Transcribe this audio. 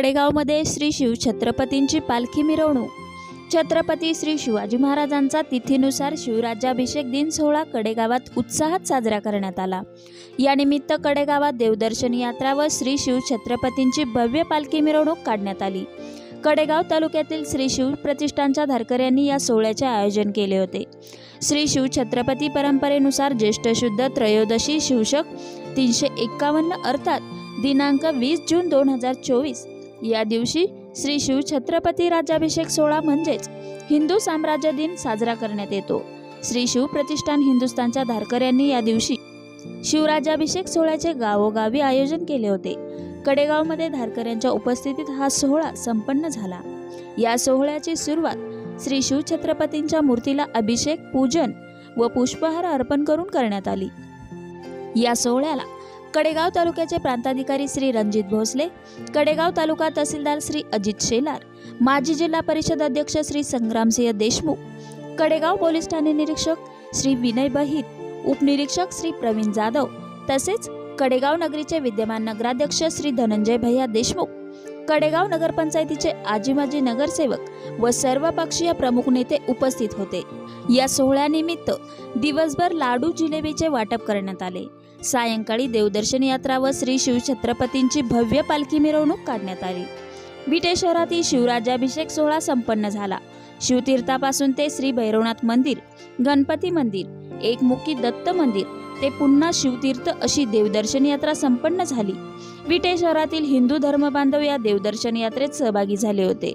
कडेगावमध्ये श्री शिव छत्रपतींची पालखी मिरवणूक। छत्रपती श्री शिवाजी महाराजांचा तिथीनुसार शिवराज्याभिषेक दिन सोहळा कडेगावात उत्साहात साजरा करण्यात आला। यानिमित्त कडेगावात देवदर्शन यात्रा व श्री शिव छत्रपतींची भव्य पालखी मिरवणूक काढण्यात आली। कडेगाव तालुक्यातील श्री शिव प्रतिष्ठानच्या धारकऱ्यांनी या सोहळ्याचे आयोजन केले होते। श्री शिव छत्रपती परंपरेनुसार ज्येष्ठ शुद्ध त्रयोदशी शिवशक 351 अर्थात दिनांक 20 जून 2024 या दिवशी श्री शिव छत्रपती राज्याभिषेक सोहळा म्हणजेच हिंदू साम्राज्य दिन साजरा करण्यात येतो। श्री शिव प्रतिष्ठान हिंदुस्थानच्या धारकऱ्यांनी या दिवशी शिवराज्याभिषेक सोहळ्याचे गावोगावी आयोजन केले होते। कडेगावमध्ये धारकऱ्यांच्या उपस्थितीत हा सोहळा संपन्न झाला। या सोहळ्याची सुरुवात श्री शिव छत्रपतींच्या मूर्तीला अभिषेक, पूजन व पुष्पहार अर्पण करून करण्यात आली। या सोहळ्याला कडेगाव तालुक्याचे प्रांताधिकारी श्री रणजित भोसले, कडेगाव तालुका तहसीलदार श्री अजित शेलार, माजी जिल्हा परिषद अध्यक्ष श्री संग्रामसिंह देशमुख, कडेगाव पोलीस ठाणे निरीक्षक श्री विनय बहित, उपनिरीक्षक श्री प्रवीण जाधव तसेच कडेगाव नगरीचे विद्यमान नगराध्यक्ष श्री धनंजय भैया देशमुख, कडेगाव नगरपंचायतीचे आजी माजी नगरसेवक व सर्व पक्षीय प्रमुख नेते उपस्थित होते। या सोहळ्यानिमित्त दिवसभर लाडू जिलेबीचे वाटप करण्यात आले। सायंकाळी देवदर्शन यात्रा व श्री शिव छत्रपतींची भव्य पालखी मिरवणूक काढण्यात आली। विटे शहरातील शिवराज्याभिषेक सोहळा संपन्न झाला। शिवतीर्थापासून ते श्री भैरवनाथ मंदिर, गणपती मंदिर, एकमुखी दत्त मंदिर ते पुन्हा शिवतीर्थ अशी देवदर्शन यात्रा संपन्न झाली। विटे शहरातील हिंदू धर्मबांधव या देवदर्शन यात्रेत सहभागी झाले होते।